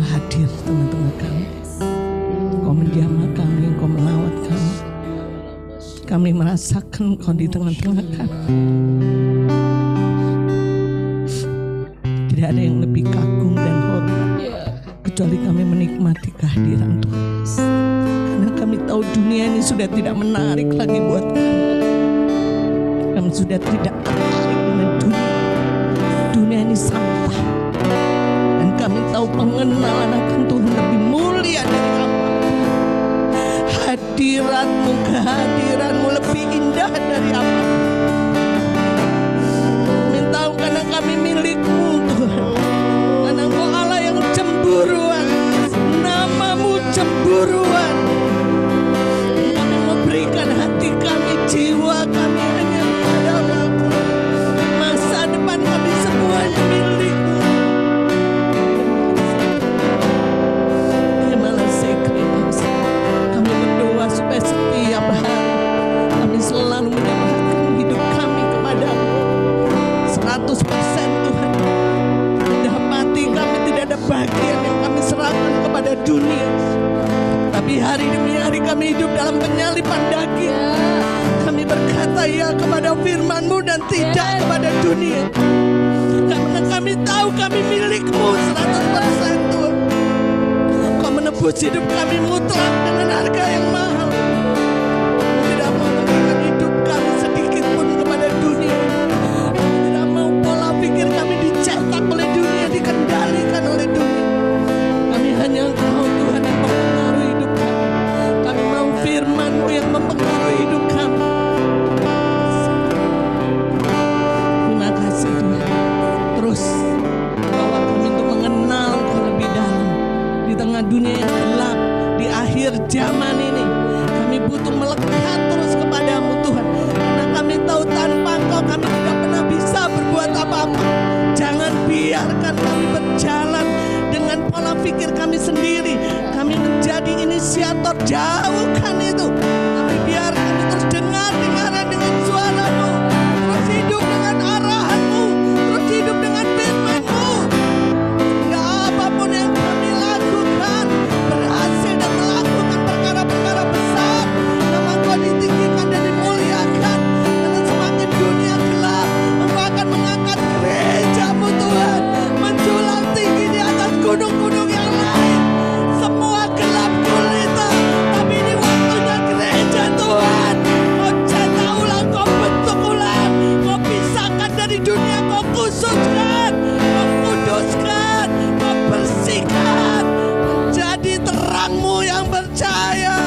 hadir tengah-tengah kami. Engkau menjamah kami, Engkau melawat kami. Kami merasakan Engkau di tengah-tengah kami. Tidak ada yang lebih kagum dan hormat kecuali kami menikmati kehadiran Tuhan. Karena kami tahu dunia ini sudah tidak menarik lagi buat kami. Kami sudah tidak tertarik dengan dunia. Dunia ini sampah. Dan kami tahu pengenalan akan Tuhan lebih mulia dari apa. Hadiratmu, kehadiranmu lebih indah dari apa. Kami tahu karena kami milikmu Tuhan. Karena Engkau Allah yang cemburuan. Namamu cemburuan. Kami memberikan hati kami, jiwa kami hanya kepadamu. Masa depan kami semuanya milikmu. Kami berdoa supaya setiap hari kami selalu menyerahkan hidup kami kepadamu 100% Tuhan. Dapati kami tidak ada bagian yang kami serahkan kepada dunia. Tapi hari demi hari kami hidup dalam penyalipan daging. Kami berkata ya kepada firman-Mu dan tidak kepada dunia. Karena kami tahu kami milik-Mu 100% Tuhan. Kau menebus hidup kami mutlak dengan harga yang mahal. Tidak mau memberikan hidup kami sedikit pun kepada dunia. Tidak mau pola pikir kami dicetak oleh dunia, dikendalikan oleh dunia. Kami hanya Engkau Tuhan yang mempengaruhi hidup kami. Kami mau firman-Mu yang mempengaruhi hidup kami. Terima kasih Tuhan. Terus bawa kami untuk mengenal Engkau lebih dalam. Di tengah dunia yang gelap, di akhir zaman ini kami butuh melekat terus kepadamu Tuhan. Karena kami tahu tanpa Engkau kami tidak pernah bisa berbuat apa-apa. Jangan biarkan kami berjalan dengan pola pikir kami sendiri. Kami menjadi inisiator, jauhkan itu. Tapi biar kami terus dengar-dengaran dengan suara-Mu, terus hidup dengan arahan-Mu, terus hidup dengan firman-Mu. Enggak apapun yang kami lakukan berhasil dan melakukan perkara-perkara besar. Nama Engkau ditinggikan dan dimuliakan. Karena semakin dunia gelap, Engkau akan mengangkat gereja-Mu Tuhan, menjulang tinggi di atas gunung-gunung yang lain. Semua gelap gulita, tapi ini waktunya gereja Tuhan. Kau cetak ulang, Kau bentuk ulang, Kau pisahkan dari dunia, Kau khususkan, Kau kuduskan, Kau bersihkan, menjadi terang-Mu yang bercahaya.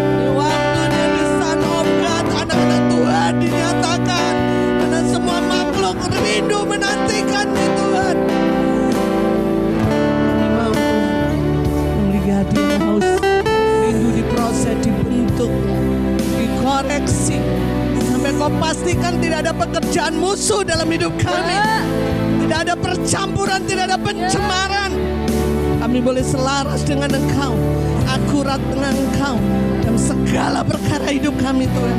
Ini waktunya di Son of God, anak-anak Tuhan dinyatakan. Karena semua makhluk rindu menantikan Tuhan. Kami mau Tuhan melihat dia haus, rindu diproses, dibentuk, dikoreksi. Sampai Kau pastikan tidak ada pekerjaan musuh dalam hidup kami. Tidak ada percampuran, tidak ada pencemaran. Kami boleh selaras dengan Engkau, akurat dengan Engkau dalam segala perkara hidup kami Tuhan.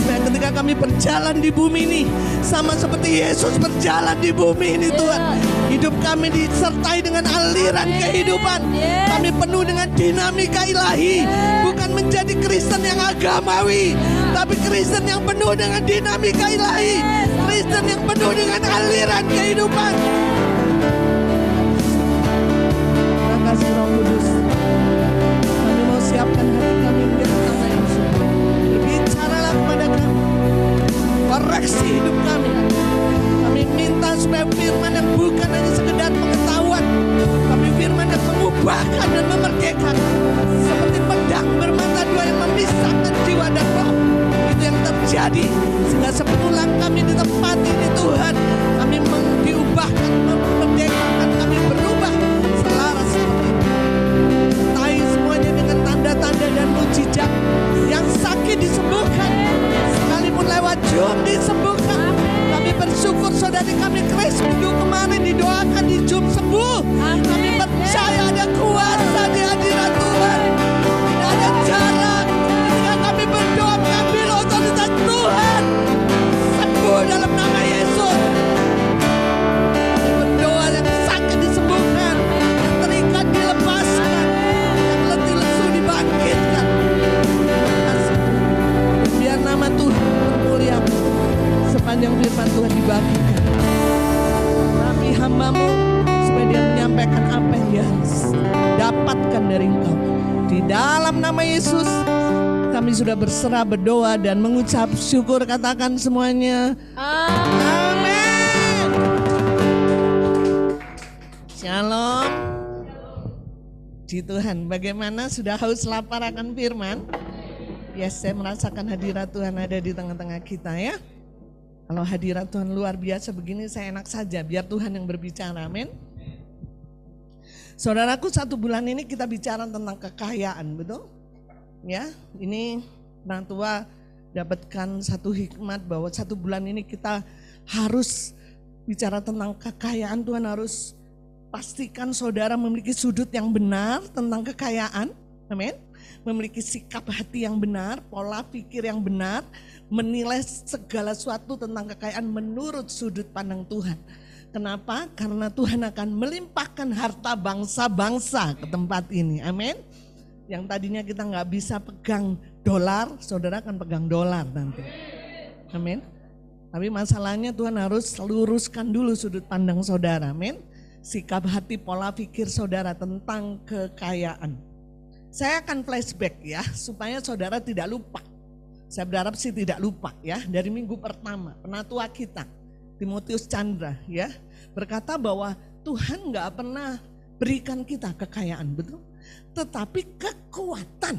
Supaya ketika kami berjalan di bumi ini sama seperti Yesus berjalan di bumi ini Tuhan. Hidup kami disertai dengan aliran kehidupan. Kami penuh dengan dinamika ilahi. Bukan menjadi Kristen yang agamawi, tapi Kristen yang penuh dengan dinamika ilahi. Kristen yang penuh dengan aliran kehidupan. Terima kasih Roh Kudus. Kami mau siapkan hati kami menjadi tanah yang subur. Berbicaralah kepada kami, koreksi hidup kami. Kami minta supaya firman yang bukan hanya sekedar pengetahuan, tapi firman yang mengubahkan dan memerdekakan. Seperti pedang bermata dua yang memisahkan jiwa dan roh. Itu yang terjadi. Sehingga sepulang kami di tempat ini Tuhan, kami diubahkan, nama Yesus kami sudah berserah, berdoa dan mengucap syukur. Katakan semuanya amin. Shalom. Puji Tuhan. Bagaimana, sudah haus lapar akan firman? Yes, saya merasakan hadirat Tuhan ada di tengah-tengah kita ya. Kalau hadirat Tuhan luar biasa begini, saya enak saja, biar Tuhan yang berbicara, amin. Saudaraku, 1 bulan ini kita bicara tentang kekayaan, betul? Ya, ini orang tua dapatkan satu hikmat bahwa 1 bulan ini kita harus bicara tentang kekayaan. Tuhan harus pastikan saudara memiliki sudut yang benar tentang kekayaan, amin. Memiliki sikap hati yang benar, pola pikir yang benar, menilai segala sesuatu tentang kekayaan menurut sudut pandang Tuhan. Kenapa? Karena Tuhan akan melimpahkan harta bangsa-bangsa ke tempat ini. Amin. Yang tadinya kita nggak bisa pegang dolar, saudara akan pegang dolar nanti. Amin. Tapi masalahnya Tuhan harus luruskan dulu sudut pandang saudara. Amin. Sikap hati, pola pikir saudara tentang kekayaan. Saya akan flashback ya, supaya saudara tidak lupa. Saya berharap sih tidak lupa ya, dari minggu pertama penatua kita Timotius Chandra ya berkata bahwa Tuhan nggak pernah berikan kita kekayaan, betul? Tetapi kekuatan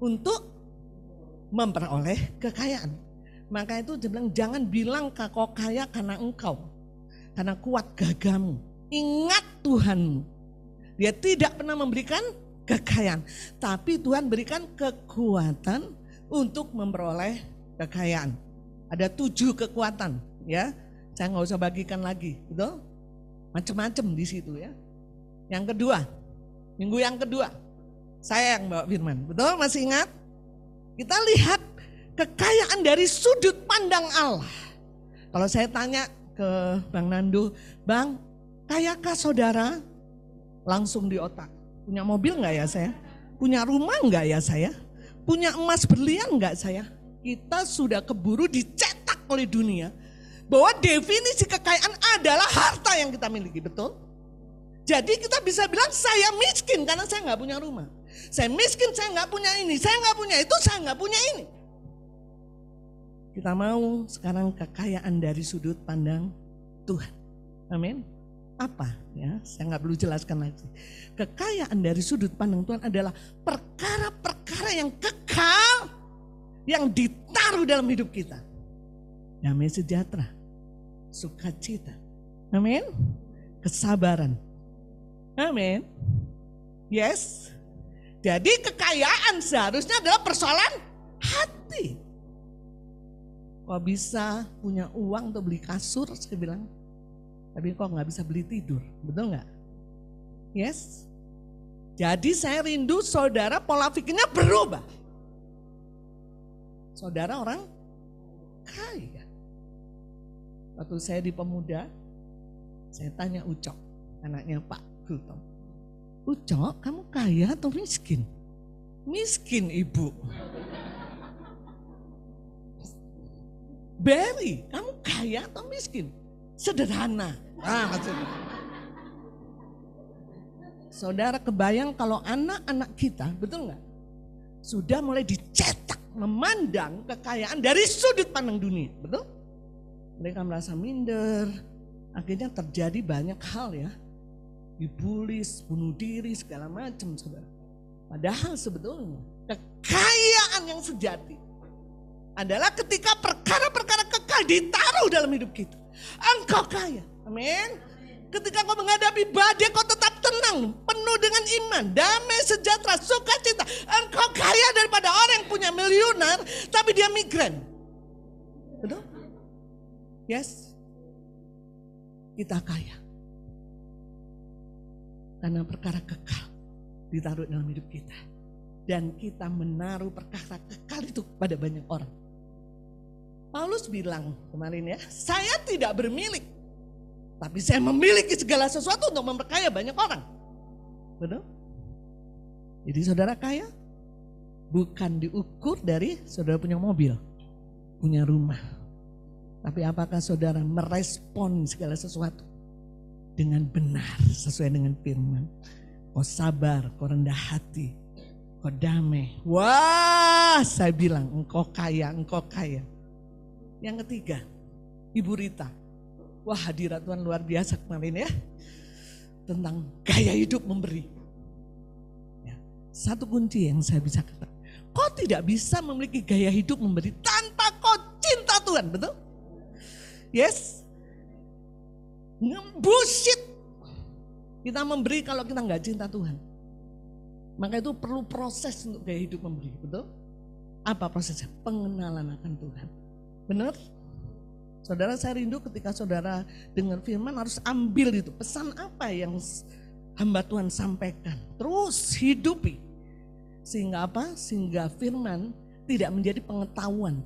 untuk memperoleh kekayaan. Maka itu dia bilang, jangan bilang kau kaya karena engkau, karena kuat gagamu. Ingat Tuhanmu, Dia tidak pernah memberikan kekayaan, tapi Tuhan berikan kekuatan untuk memperoleh kekayaan. Ada 7 kekuatan ya, saya nggak usah bagikan lagi, betul? Macam-macam di situ ya. Yang kedua, minggu yang kedua, saya yang bawa firman, betul? Masih ingat? Kita lihat kekayaan dari sudut pandang Allah. Kalau saya tanya ke Bang Nandu, Bang, kayakah saudara? Langsung di otak, punya mobil nggak ya saya? Punya rumah nggak ya saya? Punya emas berlian nggak saya? Kita sudah keburu dicetak oleh dunia bahwa definisi kekayaan adalah harta yang kita miliki, betul? Jadi kita bisa bilang saya miskin karena saya nggak punya rumah. Saya miskin, saya nggak punya ini, saya nggak punya itu, saya nggak punya ini. Kita mau sekarang kekayaan dari sudut pandang Tuhan. Amin. Apa ya? Saya nggak perlu jelaskan lagi. Kekayaan dari sudut pandang Tuhan adalah perkara-perkara yang kekal yang ditaruh dalam hidup kita. Damai sejahtera, sukacita, amin. Kesabaran, amin. Yes. Jadi kekayaan seharusnya adalah persoalan hati. Kok bisa punya uang untuk beli kasur, saya bilang. Tapi kok nggak bisa beli tidur, betul nggak? Yes. Jadi saya rindu saudara pola pikirnya berubah. Saudara orang kaya. Waktu saya di Pemuda, saya tanya Ucok, anaknya Pak Gultom. Ucok, kamu kaya atau miskin? Miskin, Ibu. Berry, kamu kaya atau miskin? Sederhana. Maksudnya. Saudara kebayang kalau anak-anak kita, betul nggak? Sudah mulai dicetak memandang kekayaan dari sudut pandang dunia, betul? Mereka merasa minder, akhirnya terjadi banyak hal ya. Dibully, bunuh diri, segala macam saudara. Padahal sebetulnya kekayaan yang sejati adalah ketika perkara-perkara kekal ditaruh dalam hidup kita. Engkau kaya, amin. Ketika kau menghadapi badai, kau tetap tenang, penuh dengan iman, damai, sejahtera, sukacita. Engkau kaya daripada orang yang punya miliuner, tapi dia migran. Betul? Yes. Kita kaya. Karena perkara kekal ditaruh dalam hidup kita. Dan kita menaruh perkara kekal itu pada banyak orang. Paulus bilang kemarin ya, saya tidak bermilik, tapi saya memiliki segala sesuatu untuk memperkaya banyak orang. Betul? Jadi saudara kaya bukan diukur dari saudara punya mobil, punya rumah. Tapi apakah saudara merespon segala sesuatu dengan benar sesuai dengan firman. Kau sabar, kau rendah hati, Engkau damai. Wah, saya bilang engkau kaya, engkau kaya. Yang ketiga, Ibu Rita. Wah, hadirat Tuhan luar biasa kemarin ya. Tentang gaya hidup memberi. Ya, satu kunci yang saya bisa katakan. Kau tidak bisa memiliki gaya hidup memberi tanpa kau cinta Tuhan, betul? Yes. Bullshit. Kita memberi kalau kita nggak cinta Tuhan. Maka itu perlu proses untuk gaya hidup memberi, betul? Apa prosesnya? Pengenalan akan Tuhan. Benar? Saudara, saya rindu ketika saudara dengar firman harus ambil itu. Pesan apa yang hamba Tuhan sampaikan. Terus hidupi. Sehingga apa? Sehingga firman tidak menjadi pengetahuan.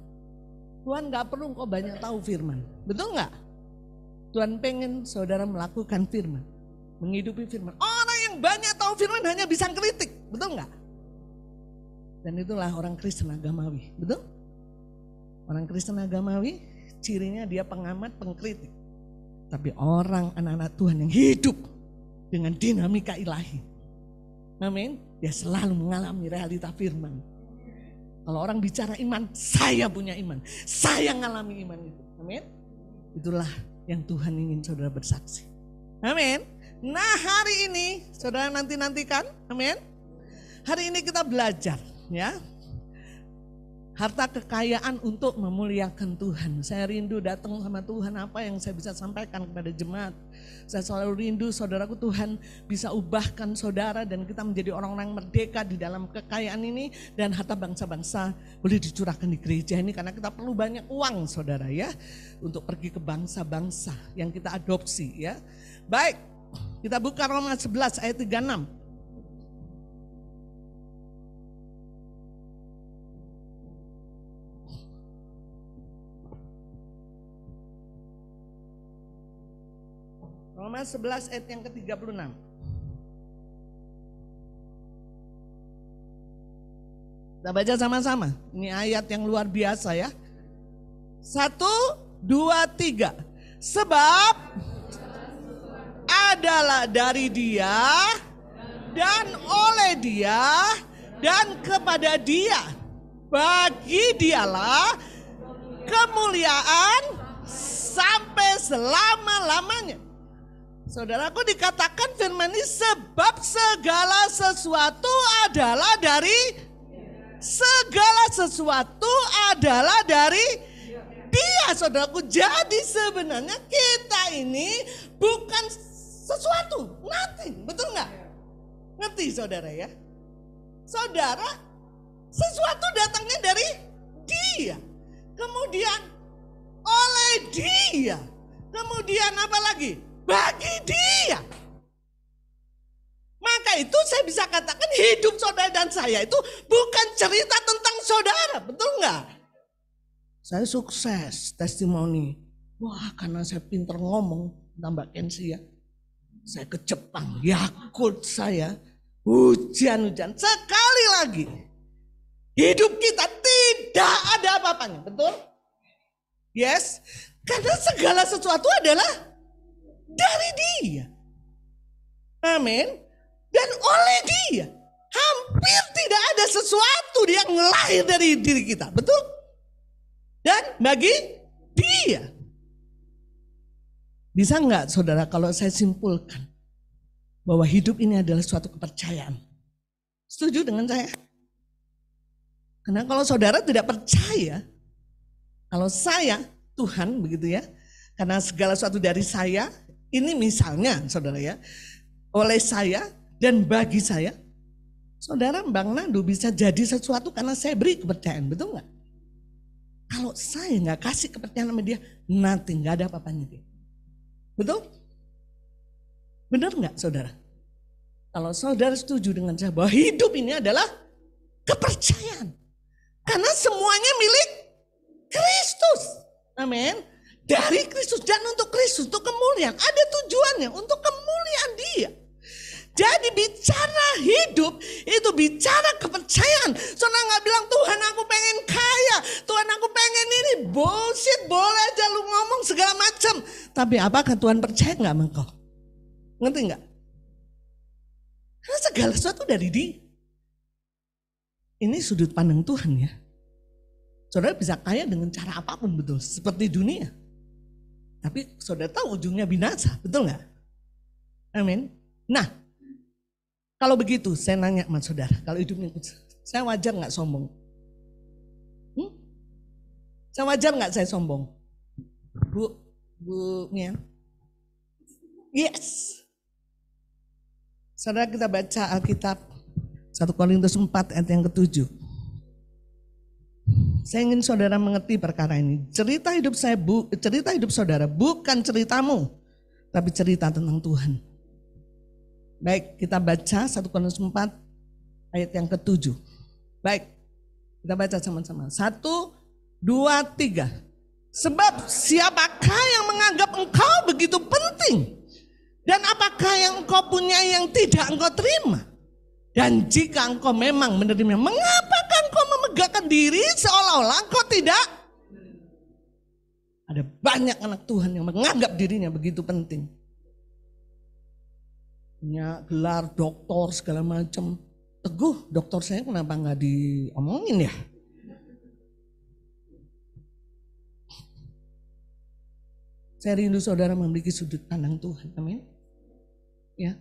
Tuhan gak perlu engkau banyak tahu firman. Betul gak? Tuhan pengen saudara melakukan firman. Menghidupi firman. Orang yang banyak tahu firman hanya bisa kritik. Betul gak? Dan itulah orang Kristen agamawi. Betul? Orang Kristen agamawi cirinya dia pengamat, pengkritik. Tapi orang anak-anak Tuhan yang hidup dengan dinamika ilahi. Amin. Dia selalu mengalami realita firman. Kalau orang bicara iman, saya punya iman. Saya ngalami iman itu. Amin. Itulah yang Tuhan ingin saudara bersaksi. Amin. Nah, hari ini saudara nantikan. Amin. Hari ini kita belajar ya. Harta kekayaan untuk memuliakan Tuhan. Saya rindu datang sama Tuhan, apa yang saya bisa sampaikan kepada jemaat. Saya selalu rindu saudaraku, Tuhan bisa ubahkan saudara dan kita menjadi orang-orang merdeka di dalam kekayaan ini. Dan harta bangsa-bangsa boleh dicurahkan di gereja ini karena kita perlu banyak uang saudara ya. Untuk pergi ke bangsa-bangsa yang kita adopsi ya. Baik, kita buka Roma 11 ayat 36. Roma 11 ayat yang ke-36. Kita baca sama-sama. Ini ayat yang luar biasa ya. 1, 2, 3. Sebab adalah dari Dia dan oleh Dia dan kepada Dia. Bagi Dialah kemuliaan sampai selama-lamanya. Saudaraku, dikatakan firman ini sebab segala sesuatu adalah dari Dia, saudaraku. Jadi sebenarnya kita ini bukan sesuatu, nothing, betul nggak? Ngerti saudara ya? Saudara, sesuatu datangnya dari Dia, kemudian oleh Dia, kemudian apa lagi? Bagi Dia. Maka itu saya bisa katakan hidup saudara dan saya itu bukan cerita tentang saudara, betul nggak? Saya sukses, testimoni. Wah, karena saya pinter ngomong, tambah Kensi ya. Saya ke Jepang, Yakult saya, hujan-hujan. Sekali lagi, hidup kita tidak ada apa-apanya, betul? Yes, karena segala sesuatu adalah dari Dia. Amin. Dan oleh Dia. Hampir tidak ada sesuatu yang lahir dari diri kita. Betul? Dan bagi Dia. Bisa enggak saudara kalau saya simpulkan bahwa hidup ini adalah suatu kepercayaan? Setuju dengan saya? Karena kalau saudara tidak percaya, kalau saya Tuhan begitu ya, karena segala sesuatu dari saya, ini misalnya saudara ya, oleh saya dan bagi saya, saudara Bang Nando bisa jadi sesuatu karena saya beri kepercayaan, betul nggak? Kalau saya nggak kasih kepercayaan sama dia, nanti nggak ada apa-apanya dia. Betul? Benar nggak saudara? Kalau saudara setuju dengan saya bahwa hidup ini adalah kepercayaan. Karena semuanya milik Kristus. Amin. Dari Kristus dan untuk Kristus, untuk kemuliaan. Ada tujuannya untuk kemuliaan Dia. Jadi bicara hidup itu bicara kepercayaan. Saudara nggak bilang Tuhan aku pengen kaya, Tuhan aku pengen ini, bullshit, boleh aja lu ngomong segala macam. Tapi apakah Tuhan percaya nggak sama engkau? Ngerti nggak? Karena segala sesuatu dari Dia. Ini sudut pandang Tuhan ya. Saudara bisa kaya dengan cara apapun, betul. Seperti dunia. Tapi saudara tahu ujungnya binasa, betul nggak? Amin. Nah, kalau begitu saya nanya sama saudara, kalau hidupnya saya wajar nggak sombong? Saya wajar nggak saya sombong? Bu Mia? Yes. Saudara, kita baca Alkitab 1 Korintus 4 ayat yang ke-7. Saya ingin saudara mengerti perkara ini. Cerita hidup saudara bukan ceritamu, tapi cerita tentang Tuhan. Baik, kita baca 1 Korintus 4 ayat yang ke-7. Baik, kita baca sama-sama. 1, 2, 3. Sebab siapakah yang menganggap engkau begitu penting? Dan apakah yang engkau punya yang tidak engkau terima? Dan jika engkau memang menerima, mengapakah engkau memegahkan diri seolah-olah engkau tidak? Ada banyak anak Tuhan yang menganggap dirinya begitu penting. Punya gelar doktor segala macam. Teguh, doktor saya kenapa nggak diomongin ya? Saya rindu saudara memiliki sudut pandang Tuhan. Amin. Ya.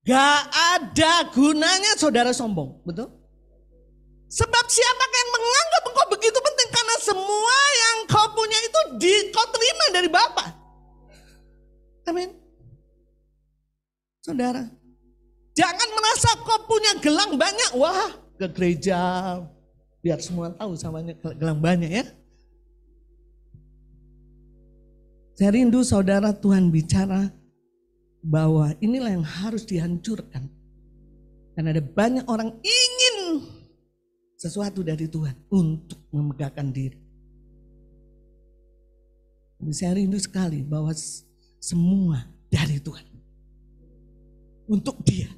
Gak ada gunanya saudara sombong, betul? Sebab siapakah yang menganggap engkau begitu penting? Karena semua yang kau punya itu kau terima dari Bapa. Amin. Saudara, jangan merasa kau punya gelang banyak. Wah, ke gereja biar semua tahu samanya gelang banyak ya. Saya rindu saudara Tuhan bicara bahwa inilah yang harus dihancurkan. Karena ada banyak orang ingin sesuatu dari Tuhan untuk memegahkan diri. Tapi saya rindu sekali bahwa semua dari Tuhan. Untuk dia,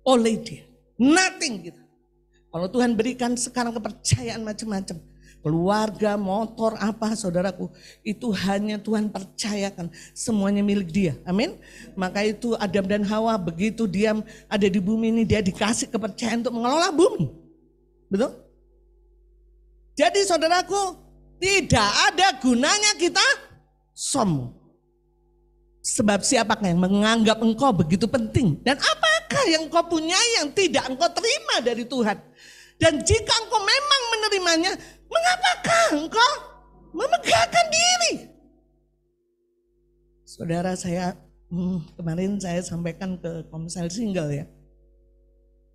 oleh dia, nothing gitu. Kalau Tuhan berikan sekarang kepercayaan macam-macam, keluarga, motor, apa saudaraku, itu hanya Tuhan percayakan, semuanya milik dia. Amin. Maka itu Adam dan Hawa begitu dia ada di bumi ini, dia dikasih kepercayaan untuk mengelola bumi. Betul? Jadi saudaraku, tidak ada gunanya kita sombong. Sebab siapakah yang menganggap engkau begitu penting? Dan apakah yang engkau punya yang tidak engkau terima dari Tuhan? Dan jika engkau memang menerimanya, mengapakah engkau memegahkan diri? Saudara, saya kemarin saya sampaikan ke Komsel Single ya.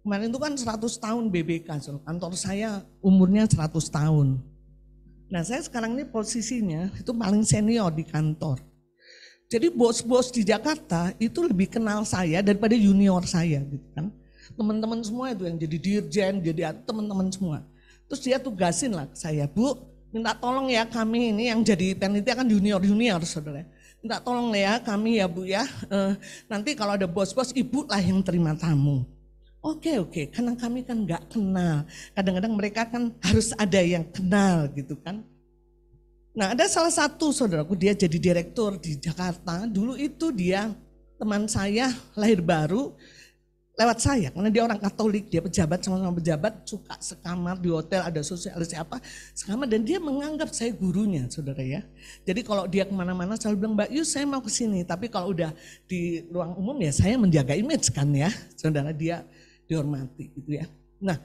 Kemarin itu kan 100 tahun BBK, kantor saya umurnya 100 tahun. Nah saya sekarang ini posisinya itu paling senior di kantor. Jadi bos-bos di Jakarta itu lebih kenal saya daripada junior saya gitu kan. Teman-teman semua itu yang jadi dirjen, jadi teman-teman semua. Terus dia tugasin lah saya, Bu, minta tolong ya kami ini yang jadi panitia kan junior-junior saudara. Minta tolong ya kami ya Bu ya, nanti kalau ada bos-bos ibu lah yang terima tamu. Oke, karena kami kan gak kenal. Kadang-kadang mereka kan harus ada yang kenal gitu kan. Nah ada salah satu saudaraku, dia jadi direktur di Jakarta. Dulu itu dia teman saya lahir baru lewat saya. Karena dia orang Katolik, dia pejabat, sama-sama pejabat, suka sekamar di hotel, ada sosialis apa, sekamar. Dan dia menganggap saya gurunya saudara ya. Jadi kalau dia kemana-mana selalu bilang, Mbak Yus saya mau kesini. Tapi kalau udah di ruang umum ya saya menjaga image kan ya. Saudara, dia dihormati gitu ya. Nah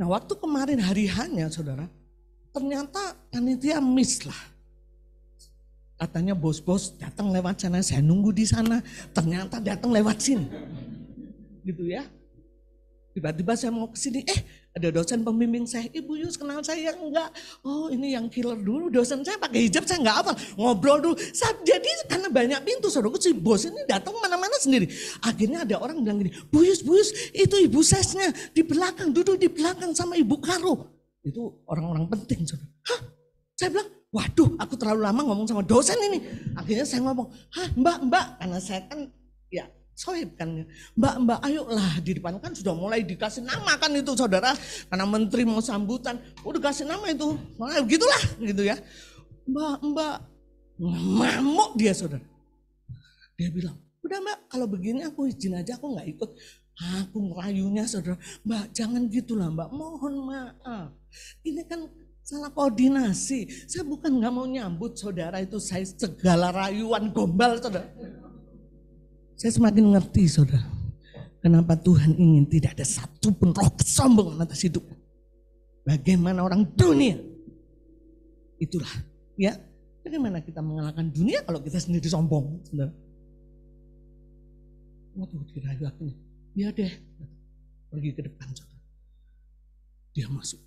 waktu kemarin hari H-nya saudara, ternyata panitia miss lah. Katanya bos-bos datang lewat sana, saya nunggu di sana, ternyata datang lewat sini. Gitu ya. Tiba-tiba saya mau ke sini, ada dosen pembimbing saya, Ibu Yus kenal saya enggak? Oh ini yang killer dulu, dosen saya pakai hijab saya enggak hafal, ngobrol dulu. Jadi karena banyak pintu, saudaraku si bos ini datang mana-mana sendiri. Akhirnya ada orang bilang gini, Bu Yus, itu ibu sesnya di belakang, duduk di belakang sama Ibu Karo. Itu orang-orang penting. Saudara. Hah? Saya bilang, waduh aku terlalu lama ngomong sama dosen ini. Akhirnya saya ngomong, mbak, karena saya kan ya sohib kan. Mbak, ayolah di depan kan sudah mulai dikasih nama kan itu saudara. Karena menteri mau sambutan, udah kasih nama itu. Nah, gitulah gitu ya. Mbak, ngamuk dia saudara. Dia bilang, udah Mbak kalau begini aku izin aja, aku gak ikut. Aku ngerayunya saudara, Mbak jangan gitulah Mbak, mohon maaf. Ini kan salah koordinasi. Saya bukan nggak mau nyambut saudara itu, saya segala rayuan gombal saudara. Saya semakin ngerti saudara, kenapa Tuhan ingin tidak ada satupun roh kesombongan atas hidup. Bagaimana orang dunia, itulah ya. Bagaimana kita mengalahkan dunia kalau kita sendiri sombong saudara. Waduh dirayu aku, ya deh, pergi ke depan saudara. Dia masuk,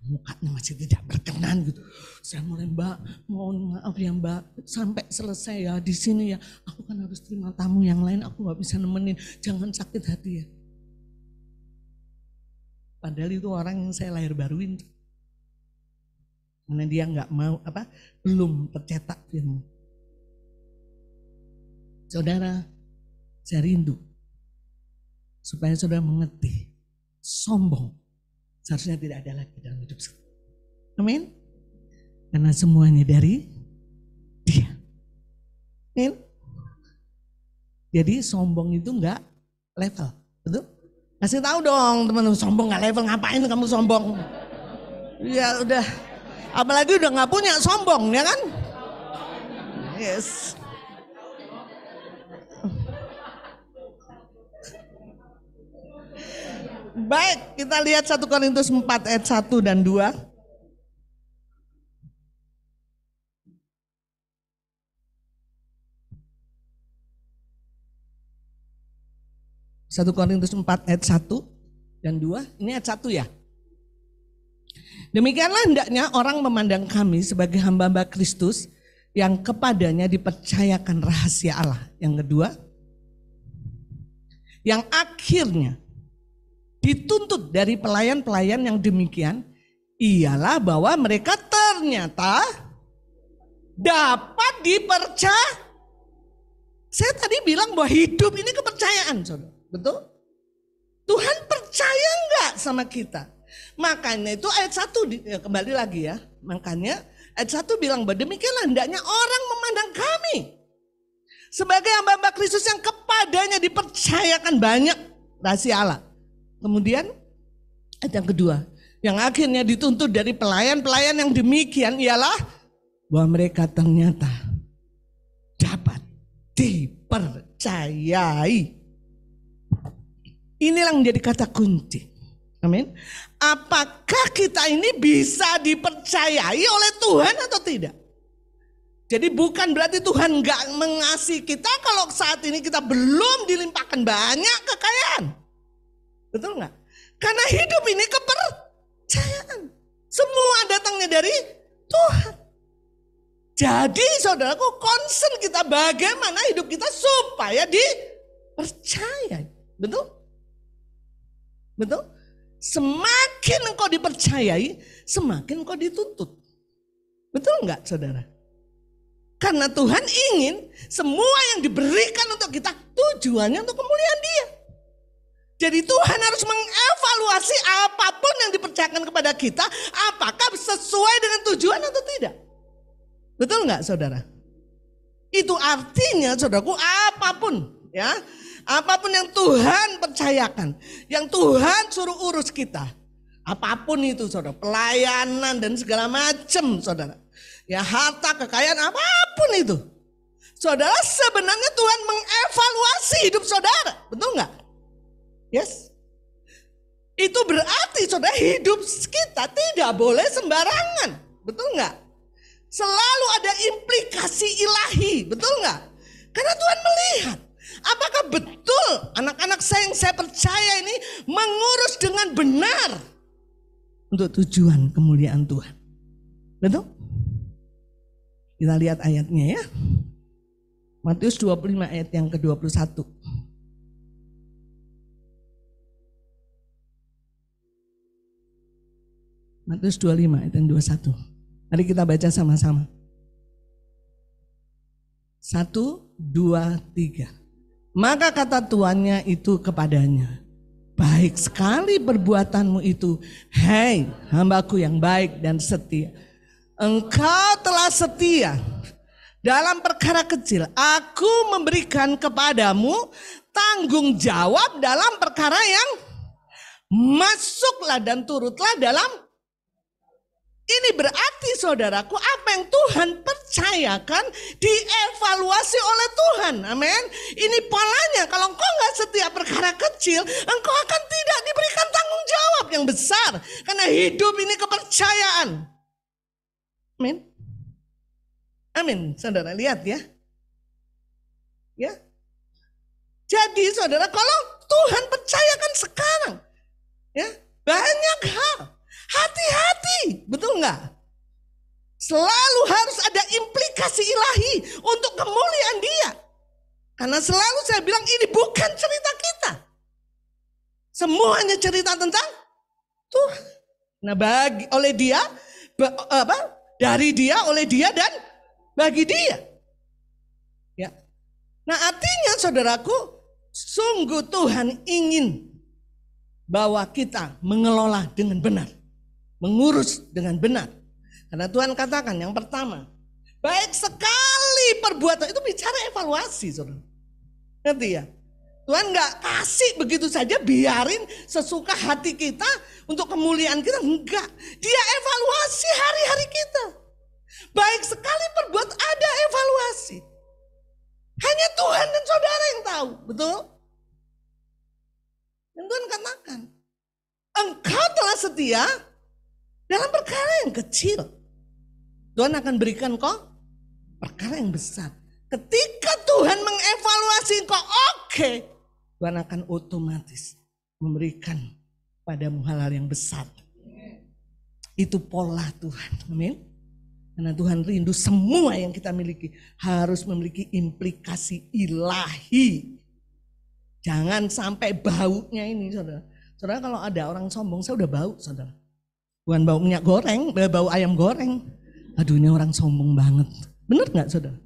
mukanya masih tidak berkenan gitu. Saya mulai, Mbak, mohon maaf ya Mbak, sampai selesai ya di sini ya. Aku kan harus terima tamu yang lain, aku nggak bisa nemenin. Jangan sakit hati ya. Padahal itu orang yang saya lahir baruin. Karena dia nggak mau belum tercetak firman. Saudara, saya rindu supaya saudara mengerti, sombong seharusnya tidak ada lagi dalam hidup saya. Amin. Karena semuanya dari Dia. Amin. Jadi sombong itu enggak level, betul? Kasih tahu dong teman-teman, sombong enggak level, ngapain kamu sombong? Ya udah, apalagi udah nggak punya sombong, ya kan? Yes. Baik, kita lihat 1 Korintus 4 ayat 1 dan 2. 1 Korintus 4 ayat 1 dan 2. Ini ayat 1 ya. Demikianlah hendaknya orang memandang kami sebagai hamba-hamba Kristus yang kepadanya dipercayakan rahasia Allah. Yang kedua, yang akhirnya dituntut dari pelayan-pelayan yang demikian ialah bahwa mereka ternyata dapat dipercaya. Saya tadi bilang bahwa hidup ini kepercayaan, saudara. Betul? Tuhan percaya enggak sama kita? Makanya itu ayat 1 kembali lagi ya. Makanya ayat 1 bilang bahwa demikianlah hendaknya orang memandang kami sebagai hamba-hamba Kristus yang kepadanya dipercayakan banyak rahasia Allah. Kemudian ayat yang kedua, yang akhirnya dituntut dari pelayan-pelayan yang demikian ialah bahwa mereka ternyata dapat dipercayai. Inilah yang menjadi kata kunci. Amin. Apakah kita ini bisa dipercayai oleh Tuhan atau tidak? Jadi bukan berarti Tuhan enggak mengasihi kita kalau saat ini kita belum dilimpahkan banyak kekayaan. Betul enggak? Karena hidup ini kepercayaan. Semua datangnya dari Tuhan. Jadi saudaraku, concern kita bagaimana hidup kita supaya dipercaya. Betul? Betul? Semakin engkau dipercayai, semakin engkau dituntut. Betul enggak saudara? Karena Tuhan ingin semua yang diberikan untuk kita tujuannya untuk kemuliaan Dia. Jadi Tuhan harus mengevaluasi apapun yang dipercayakan kepada kita, apakah sesuai dengan tujuan atau tidak. Betul enggak saudara? Itu artinya saudaraku, apapun ya, apapun yang Tuhan percayakan, yang Tuhan suruh urus kita, apapun itu saudara, pelayanan dan segala macam saudara, ya harta, kekayaan, apapun itu. Saudara, sebenarnya Tuhan mengevaluasi hidup saudara, betul enggak? Yes. Itu berarti saudara, hidup kita tidak boleh sembarangan. Betul enggak? Selalu ada implikasi ilahi. Betul enggak? Karena Tuhan melihat apakah betul anak-anak saya yang saya percaya ini mengurus dengan benar untuk tujuan kemuliaan Tuhan. Betul? Kita lihat ayatnya ya. Matius 25 ayat yang ke-21. Matius 25 ayat yang 21. Mari kita baca sama-sama. 1, 2, 3. Maka kata tuannya itu kepadanya, baik sekali perbuatanmu itu, hei hambaku yang baik dan setia. Engkau telah setia dalam perkara kecil, aku memberikan kepadamu tanggung jawab dalam perkara yang masuklah dan turutlah dalam. Ini berarti saudaraku, apa yang Tuhan percayakan dievaluasi oleh Tuhan. Amin. Ini polanya, kalau engkau nggak setia perkara kecil, engkau akan tidak diberikan tanggung jawab yang besar. Karena hidup ini kepercayaan. Amin. Amin. Saudara lihat ya. Ya. Jadi saudara, kalau Tuhan percayakan sekarang, ya, banyak hal. Hati-hati, betul nggak? Selalu harus ada implikasi ilahi untuk kemuliaan Dia. Karena selalu saya bilang ini bukan cerita kita. Semuanya cerita tentang Tuhan. Nah, oleh Dia, dari Dia, oleh Dia dan bagi Dia. Ya. Nah, artinya saudaraku, sungguh Tuhan ingin bahwa kita mengelola dengan benar. Mengurus dengan benar. Karena Tuhan katakan yang pertama, baik sekali perbuatan, itu bicara evaluasi, saudara. Ngerti ya? Tuhan gak kasih begitu saja, biarin sesuka hati kita untuk kemuliaan kita. Enggak, Dia evaluasi hari-hari kita. Baik sekali perbuatan, ada evaluasi. Hanya Tuhan dan saudara yang tahu, betul? Dan Tuhan katakan, engkau telah setia dalam perkara yang kecil, Tuhan akan berikan kau perkara yang besar. Ketika Tuhan mengevaluasi kau, oke, Tuhan akan otomatis memberikan padamu hal-hal yang besar. Itu pola Tuhan. Amin. Karena Tuhan rindu semua yang kita miliki harus memiliki implikasi ilahi. Jangan sampai baunya ini, saudara. Saudara, kalau ada orang sombong, saya udah bau, saudara. Bukan bau minyak goreng, bau ayam goreng. Aduh, ini orang sombong banget. Benar nggak, saudara?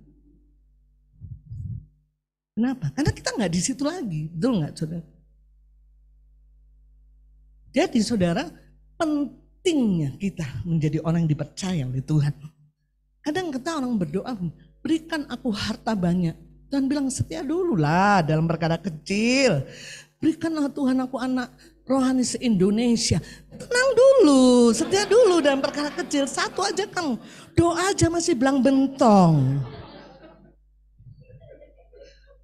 Kenapa? Karena kita nggak di situ lagi, betul nggak, saudara? Jadi, saudara, pentingnya kita menjadi orang yang dipercaya oleh Tuhan. Kadang kita orang berdoa, berikan aku harta banyak. Tuhan bilang, setia dulu lah dalam perkara kecil. Berikanlah Tuhan aku anak rohani se-Indonesia. Tenang dulu, setia dulu dalam perkara kecil. Satu aja kamu, doa aja masih belang bentong.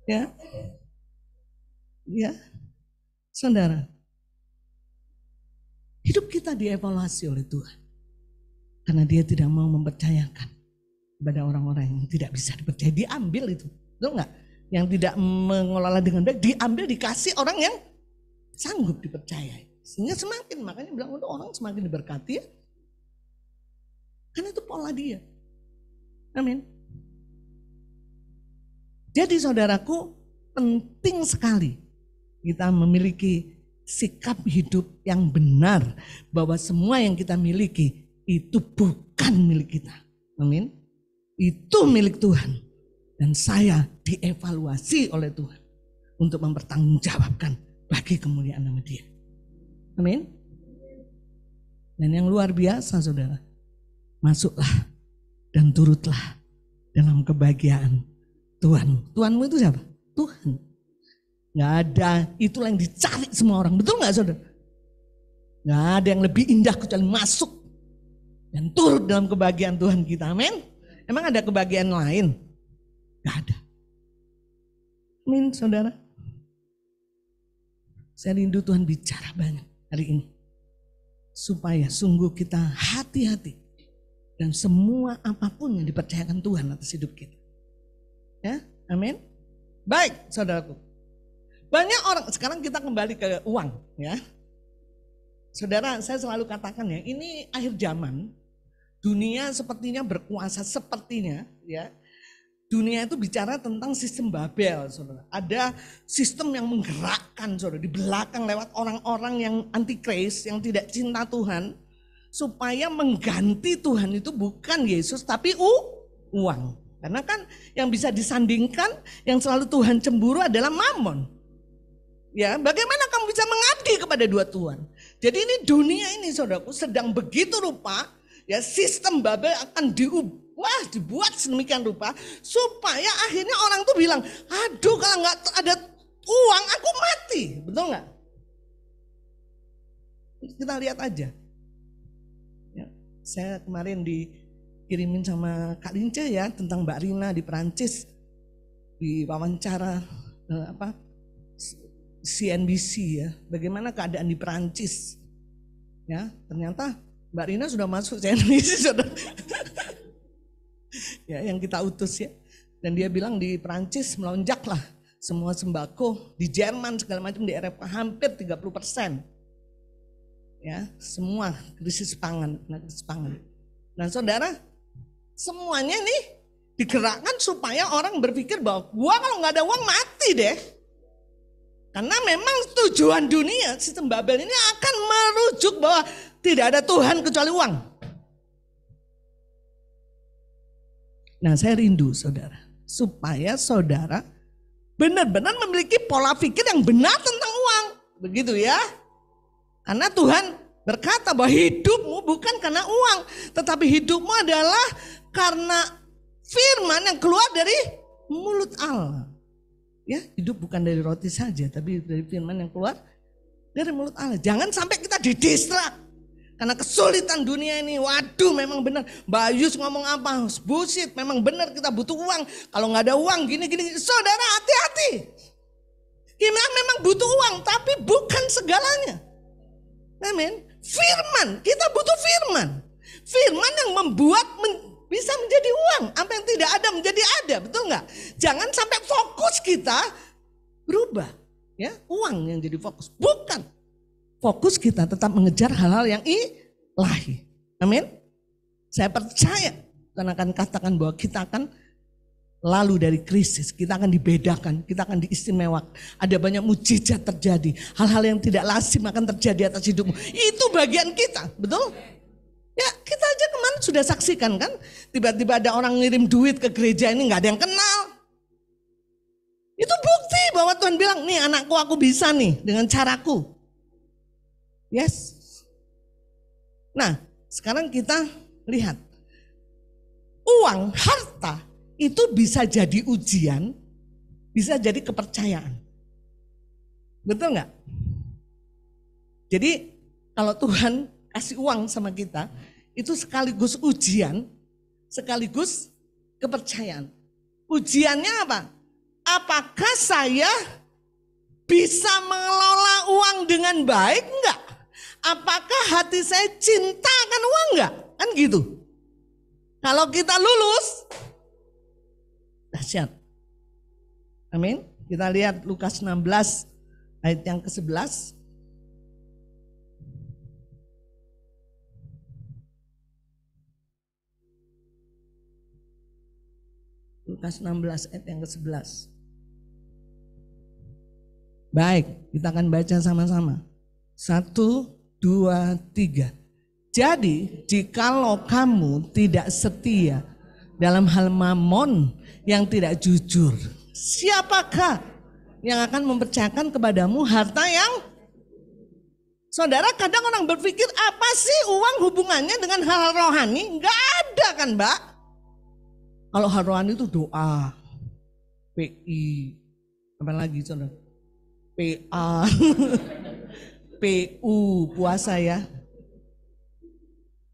Ya, ya, saudara. Hidup kita dievaluasi oleh Tuhan. Karena Dia tidak mau mempercayakan kepada orang-orang yang tidak bisa dipercaya. Diambil itu, betul nggak? Yang tidak mengelola dengan baik, diambil dikasih orang yang sanggup dipercayai. Sehingga semakin, makanya bilang untuk orang semakin diberkati ya. Karena itu pola Dia. Amin. Jadi saudaraku, penting sekali kita memiliki sikap hidup yang benar. Bahwa semua yang kita miliki itu bukan milik kita. Amin. Itu milik Tuhan. Dan saya dievaluasi oleh Tuhan untuk mempertanggungjawabkan bagi kemuliaan nama Dia. Amin. Dan yang luar biasa, saudara, masuklah dan turutlah dalam kebahagiaan Tuhan. Tuhanmu itu siapa? Tuhan. Gak ada, itulah yang dicari semua orang. Betul gak, saudara? Gak ada yang lebih indah kecuali masuk dan turut dalam kebahagiaan Tuhan kita. Amin. Emang ada kebahagiaan lain? Gak ada. Amin, saudara. Saya rindu Tuhan bicara banyak hari ini. Supaya sungguh kita hati-hati. Dan semua apapun yang dipercayakan Tuhan atas hidup kita. Ya, amin. Baik, saudaraku. Banyak orang, sekarang kita kembali ke uang. Ya, saudara, saya selalu katakan ya, ini akhir zaman. Dunia sepertinya berkuasa, sepertinya ya. Dunia itu bicara tentang sistem Babel, saudara. Ada sistem yang menggerakkan, saudara, di belakang lewat orang-orang yang antikris, yang tidak cinta Tuhan, supaya mengganti Tuhan itu bukan Yesus, tapi uang. Karena kan yang bisa disandingkan, yang selalu Tuhan cemburu adalah Mammon. Ya, bagaimana kamu bisa mengabdi kepada dua Tuhan? Jadi ini dunia ini, saudaraku, sedang begitu rupa, ya, sistem Babel akan dibuat sedemikian rupa supaya akhirnya orang tuh bilang, aduh kalau nggak ada uang Betul nggak? Kita lihat aja. Ya, saya kemarin dikirimin sama Kak Lince ya tentang Mbak Rina di Perancis, di wawancara CNBC ya, bagaimana keadaan di Perancis. Ya, ternyata Mbak Rina sudah masuk CNBC, saudara. Ya, yang kita utus ya. Dan dia bilang di Perancis melonjaklah semua sembako, di Jerman segala macam, di Eropa hampir 30%. Ya, semua krisis pangan. Nah, saudara, semuanya nih digerakkan supaya orang berpikir bahwa gua kalau nggak ada uang mati deh. Karena memang tujuan dunia, sistem Babel ini akan merujuk bahwa tidak ada Tuhan kecuali uang. Nah, saya rindu saudara, supaya saudara benar-benar memiliki pola pikir yang benar tentang uang. Begitu ya. Karena Tuhan berkata bahwa hidupmu bukan karena uang, tetapi hidupmu adalah karena firman yang keluar dari mulut Allah. Ya, hidup bukan dari roti saja, tapi dari firman yang keluar dari mulut Allah. Jangan sampai kita didistrak karena kesulitan dunia ini. Waduh, memang benar. Mbak Yus ngomong apa? Bullshit, memang benar kita butuh uang. Kalau nggak ada uang gini-gini. Saudara, hati-hati. Kita memang butuh uang, tapi bukan segalanya. Amin. Firman, kita butuh firman. Firman yang membuat bisa menjadi uang. Apa yang tidak ada menjadi ada, betul nggak? Jangan sampai fokus kita berubah. Ya, uang yang jadi fokus. Bukan. Fokus kita tetap mengejar hal-hal yang ilahi. Amin. Saya percaya Tuhan akan katakan bahwa kita akan lalu dari krisis, kita akan dibedakan, kita akan diistimewakan. Ada banyak mujizat terjadi, hal-hal yang tidak lazim akan terjadi atas hidupmu. Itu bagian kita, betul? Ya, kita aja kemarin sudah saksikan kan, tiba-tiba ada orang ngirim duit ke gereja ini nggak ada yang kenal. Itu bukti bahwa Tuhan bilang, nih anakku aku bisa nih dengan caraku. Yes. Nah, sekarang kita lihat, uang, harta, itu bisa jadi ujian, bisa jadi kepercayaan. Betul nggak? Jadi kalau Tuhan kasih uang sama kita, itu sekaligus ujian, sekaligus kepercayaan. Ujiannya apa? Apakah saya bisa mengelola uang dengan baik enggak? Apakah hati saya cinta akan uang enggak? Kan gitu. Kalau kita lulus, dahsyat. Amin. Kita lihat Lukas 16 ayat yang ke-11. Lukas 16 ayat yang ke-11. Baik, kita akan baca sama-sama. 1, 2, 3. Jadi, jikalau kamu tidak setia dalam hal mamon yang tidak jujur, siapakah yang akan mempercayakan kepadamu harta yang... Saudara, kadang orang berpikir apa sih uang hubungannya dengan hal rohani? Enggak ada kan, Mbak? Kalau hal rohani itu doa, PI, apa lagi saudara? PA, PU, puasa ya,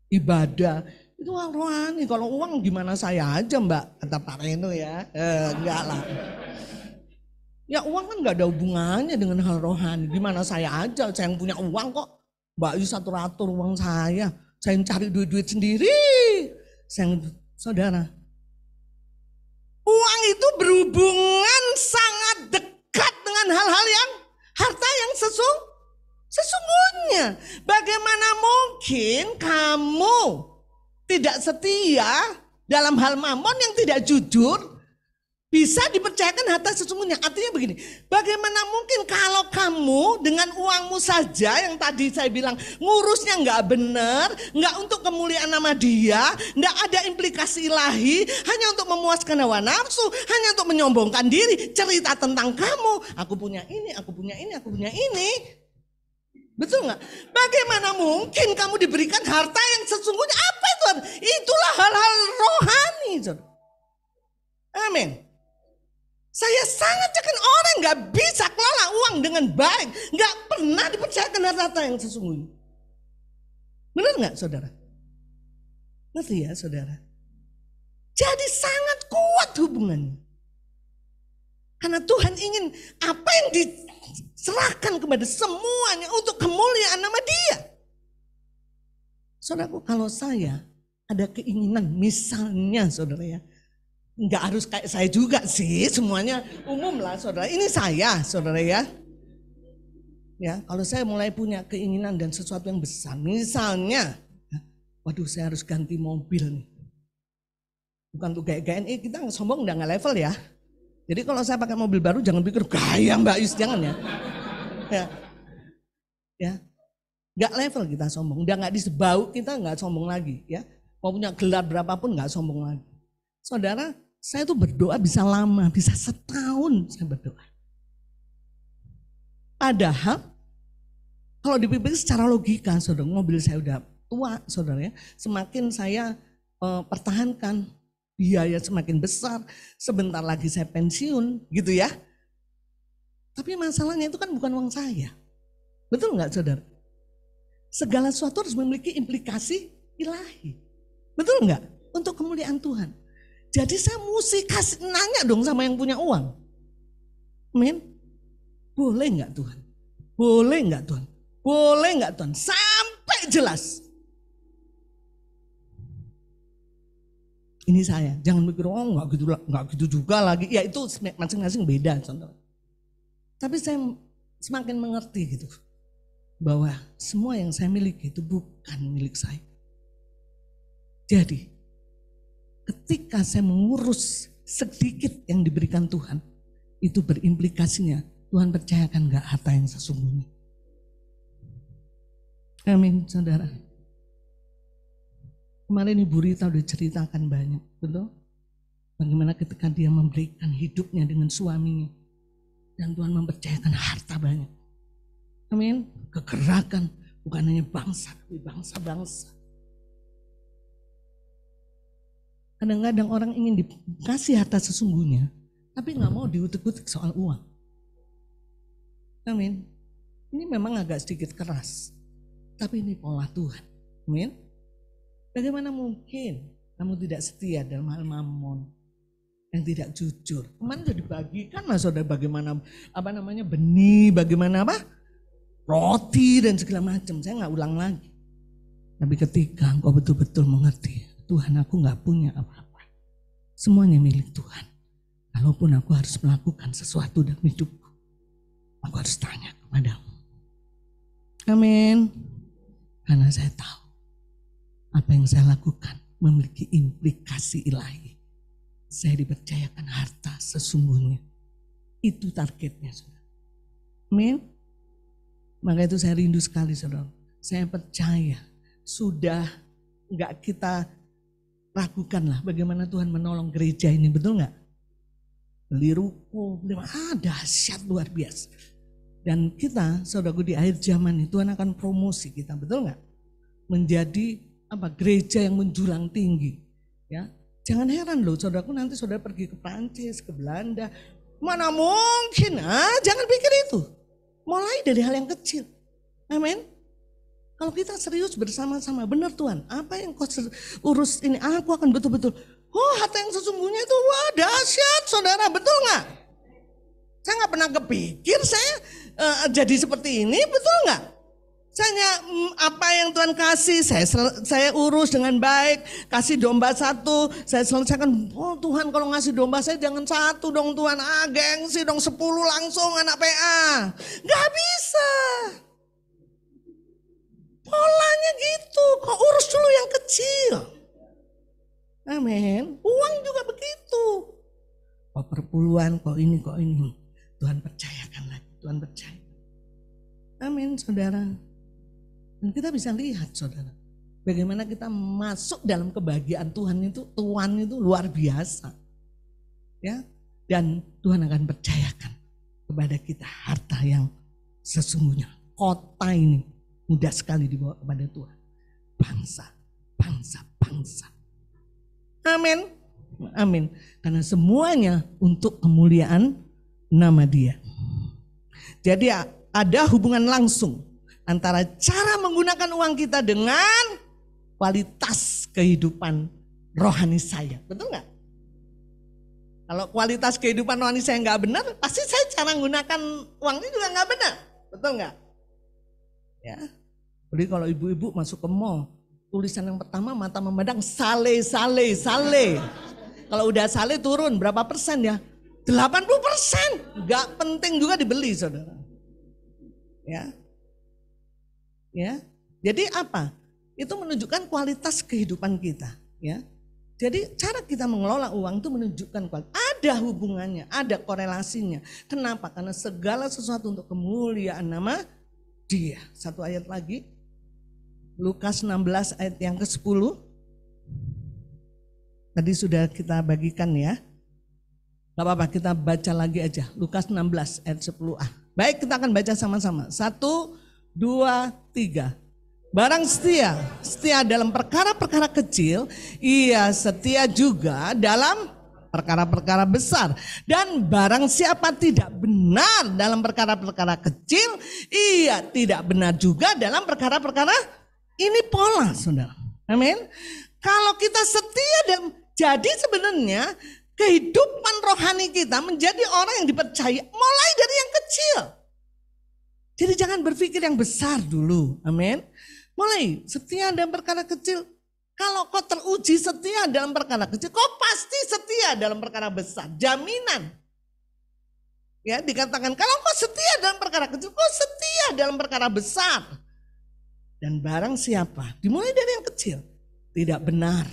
ibadah. Itu hal rohani. Kalau uang gimana saya aja Mbak, kata Pak Reno ya. Enggak lah. Ya uang kan gak ada hubungannya dengan hal rohani. Gimana saya aja, saya yang punya uang kok. Mbak Yu atur-atur uang saya yang cari duit-duit sendiri. Saudara, uang itu berhubungan sangat dekat dengan hal-hal yang harta yang sesungguhnya. Bagaimana mungkin kamu tidak setia dalam hal mamon yang tidak jujur bisa dipercayakan harta sesungguhnya? Artinya begini, bagaimana mungkin kalau kamu dengan uangmu saja yang tadi saya bilang ngurusnya nggak benar, nggak untuk kemuliaan nama Dia, nggak ada implikasi ilahi, hanya untuk memuaskan hawa nafsu, hanya untuk menyombongkan diri, cerita tentang kamu, aku punya ini, aku punya ini, aku punya ini. Betul nggak? Bagaimana mungkin kamu diberikan harta yang sesungguhnya? Apa itu? Itulah hal-hal rohani. Amin. Saya sangat yakin orang gak bisa kelola uang dengan baik, Nggak pernah dipercayakan harta yang sesungguhnya. Benar nggak saudara? Ngerti ya saudara? Jadi sangat kuat hubungannya. Karena Tuhan ingin apa yang diserahkan kepada semuanya untuk kemuliaan nama Dia. Saudaraku, kalau saya ada keinginan misalnya saudara ya. Nggak harus kayak saya juga sih, semuanya umum lah saudara. Ini saya saudara ya. Ya, kalau saya mulai punya keinginan dan sesuatu yang besar, misalnya, waduh saya harus ganti mobil nih. Bukan untuk gaya-gayaan, kita sombong udah nggak level ya. Jadi kalau saya pakai mobil baru jangan pikir gaya Mbak Yus, jangan ya. Ya, nggak level kita sombong, udah nggak disebau kita nggak sombong lagi ya. Mau punya gelar berapapun nggak sombong lagi. Saudara, saya tuh berdoa bisa lama, bisa setahun saya berdoa. Padahal kalau dipikir secara logika, saudara, mobil saya udah tua, saudara ya. Semakin saya pertahankan, biaya semakin besar, sebentar lagi saya pensiun, gitu ya. Tapi masalahnya itu kan bukan uang saya. Betul nggak saudara? Segala sesuatu harus memiliki implikasi ilahi. Betul nggak? Untuk kemuliaan Tuhan. Jadi saya mesti nanya dong sama yang punya uang. Amin. Boleh nggak Tuhan? Boleh nggak Tuhan? Boleh nggak Tuhan? Sampai jelas. Ini saya, jangan mikir nggak gitu juga lagi. Ya itu masing-masing beda saudara. Tapi saya semakin mengerti gitu bahwa semua yang saya miliki itu bukan milik saya. Jadi ketika saya mengurus sedikit yang diberikan Tuhan, itu berimplikasinya Tuhan percayakan nggak harta yang sesungguhnya. Amin saudara. Kemarin Ibu Rita udah ceritakan banyak, betul? Bagaimana ketika dia memberikan hidupnya dengan suaminya. Dan Tuhan mempercayakan harta banyak. Amin. Kegerakan, bukan hanya bangsa, tapi bangsa-bangsa. Kadang-kadang orang ingin dikasih harta sesungguhnya, tapi gak mau diutik-utik soal uang. Amin. Ini memang agak sedikit keras, tapi ini pola Tuhan. Amin. Bagaimana mungkin kamu tidak setia dalam hal mamon, yang tidak jujur? Kemarin sudah dibagikan lah saudara bagaimana benih, bagaimana roti dan segala macam. Saya nggak ulang lagi. Tapi ketika engkau betul-betul mengerti, Tuhan aku nggak punya apa-apa, semuanya milik Tuhan. Kalaupun aku harus melakukan sesuatu dalam hidupku, aku harus tanya kepadamu. Amin. Karena saya tahu apa yang saya lakukan memiliki implikasi ilahi. Saya dipercayakan harta sesungguhnya. Itu targetnya saudara. Amin. Maka itu saya rindu sekali saudara. Saya percaya sudah enggak kita ragukan lah bagaimana Tuhan menolong gereja ini, betul enggak? Beli ruko, dahsyat luar biasa. Dan kita saudaraku di akhir zaman ini Tuhan akan promosi kita, betul enggak? Menjadi gereja yang menjulang tinggi. Ya, jangan heran loh saudaraku nanti saudara pergi ke Prancis, ke Belanda. Mana mungkin, jangan pikir itu. Mulai dari hal yang kecil. Amin. Kalau kita serius bersama-sama, benar Tuhan, apa yang kau urus ini, aku akan betul-betul, harta yang sesungguhnya itu, dahsyat saudara, betul gak? Saya gak pernah kepikir saya jadi seperti ini, betul gak? Saya apa yang Tuhan kasih, saya urus dengan baik, kasih domba satu, saya selesaikan. Oh Tuhan kalau ngasih domba saya jangan satu dong Tuhan, gengsi dong 10 langsung anak PA. Gak bisa. Polanya gitu, kok urus dulu yang kecil. Amin. Uang juga begitu. Kok perpuluhan, kok ini. Tuhan percayakan lagi, Tuhan percaya. Amin saudara. Dan kita bisa lihat saudara, bagaimana kita masuk dalam kebahagiaan Tuhan itu luar biasa. Ya, dan Tuhan akan percayakan kepada kita harta yang sesungguhnya. Kota ini mudah sekali dibawa kepada Tuhan. Bangsa. Amin. Amin. Karena semuanya untuk kemuliaan nama Dia. Jadi ada hubungan langsung antara cara menggunakan uang kita dengan kualitas kehidupan rohani saya. Betul nggak? Kalau kualitas kehidupan rohani saya nggak benar, pasti saya cara menggunakan uangnya juga nggak benar. Betul nggak? Ya. Jadi kalau ibu-ibu masuk ke mall, tulisan yang pertama mata memandang sale. Kalau udah sale turun berapa persen ya? 80%. Nggak penting juga dibeli, saudara. Ya. Jadi apa? Itu menunjukkan kualitas kehidupan kita, ya. Jadi cara kita mengelola uang itu menunjukkan kualitas. Ada hubungannya, ada korelasinya. Kenapa? Karena segala sesuatu untuk kemuliaan nama Dia. Satu ayat lagi. Lukas 16 ayat yang ke-10. Tadi sudah kita bagikan ya. Gak apa-apa, kita baca lagi aja. Lukas 16 ayat 10a. Baik, kita akan baca sama-sama. 1, 2, 3. Barang setia dalam perkara-perkara kecil, ia setia juga dalam perkara-perkara besar. Dan barang siapa tidak benar dalam perkara-perkara kecil, ia tidak benar juga dalam perkara-perkara. Ini pola, saudara. Amin. Kalau kita setia dan jadi sebenarnya kehidupan rohani kita menjadi orang yang dipercaya mulai dari yang kecil. Jadi jangan berpikir yang besar dulu. Amin. Mulai setia dalam perkara kecil. Kalau kau teruji setia dalam perkara kecil, kau pasti setia dalam perkara besar. Jaminan. Ya, dikatakan kalau kau setia dalam perkara kecil, kau setia dalam perkara besar. Dan barang siapa, dimulai dari yang kecil, tidak benar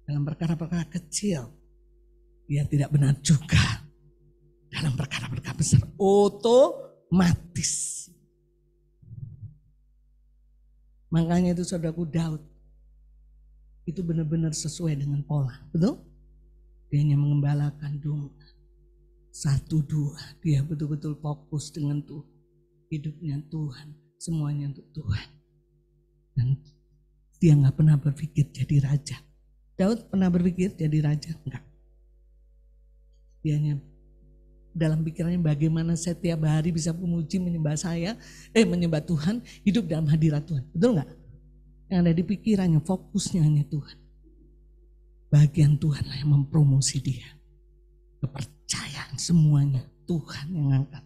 dalam perkara-perkara kecil, dia tidak benar juga dalam perkara-perkara besar. Otomatis. Makanya itu saudaraku Daud itu benar-benar sesuai dengan pola, betul? Dia hanya mengembalakan domba 1, 2, dia betul-betul fokus dengan Tuhan, hidupnya Tuhan, semuanya untuk Tuhan. Dan dia nggak pernah berpikir jadi raja. Daud pernah berpikir jadi raja? Enggak. Dia hanya dalam pikirannya bagaimana saya tiap hari bisa memuji menyembah Tuhan, hidup dalam hadirat Tuhan. Betul enggak? Yang ada di pikirannya, fokusnya hanya Tuhan. Bagian Tuhan lah yang mempromosi dia. Kepercayaan semuanya Tuhan yang angkat.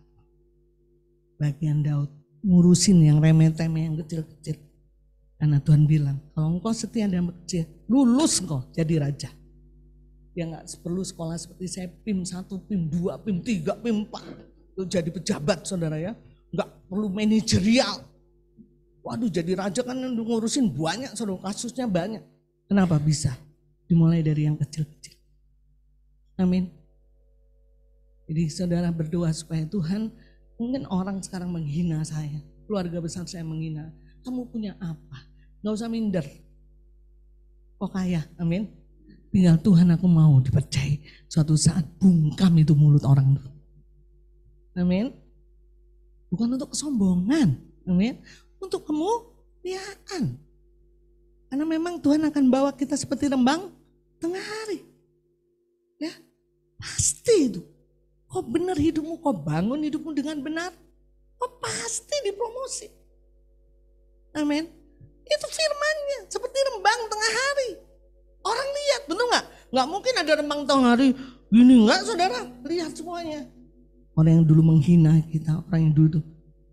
Bagian Daud ngurusin yang remeh-temeh, yang kecil-kecil. Karena Tuhan bilang, kalau engkau setia dalam kecil, lulus engkau jadi raja. Dia nggak perlu sekolah seperti saya PIM 1, PIM 2, PIM 3, PIM 4. Itu jadi pejabat saudara ya. Nggak perlu manajerial. Waduh jadi raja kan ngurusin banyak saudara, kasusnya banyak. Kenapa bisa? Dimulai dari yang kecil-kecil. Amin. Jadi saudara berdoa supaya Tuhan, mungkin orang sekarang menghina saya. Keluarga besar saya menghina. Kamu punya apa? Nggak usah minder. Kok kaya? Amin. Tinggal Tuhan aku mau dipercayai. Suatu saat bungkam itu mulut orang itu. Amin. Bukan untuk kesombongan. Amin. Untuk kemuliaan. Karena memang Tuhan akan bawa kita seperti rembang tengah hari. Ya. Pasti itu. Kau benar hidupmu, kau bangun hidupmu dengan benar. Kau pasti dipromosi. Amin. Itu firmannya. Seperti rembang tengah hari. Orang lihat, betul nggak? Nggak mungkin ada rembang tengah hari gini nggak, saudara? Lihat semuanya. Orang yang dulu menghina kita, orang yang dulu.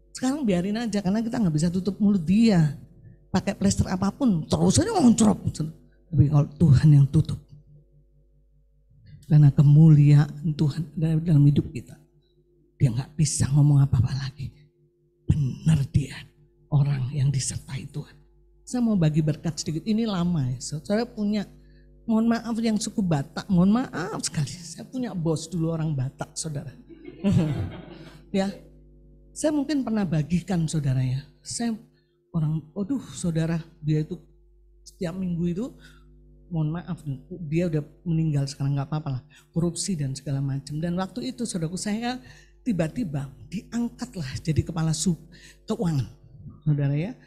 Sekarang biarin aja karena kita nggak bisa tutup mulut dia. Pakai plester apapun, terus aja ngoncrop. Tapi kalau Tuhan yang tutup, karena kemuliaan Tuhan dalam hidup kita, dia nggak bisa ngomong apa-apa lagi. Benar dia orang yang disertai Tuhan. Saya mau bagi berkat sedikit. Ini lama ya. Saya punya, mohon maaf yang suku Batak, mohon maaf sekali. Saya punya bos dulu orang Batak, saudara. Ya, saya mungkin pernah bagikan saudara ya. Saya orang, saudara, dia itu setiap minggu itu, mohon maaf, dia udah meninggal sekarang nggak apa-apa lah. Korupsi dan segala macam. Dan waktu itu saudaraku saya tiba-tiba diangkatlah jadi kepala sub keuangan, saudara ya.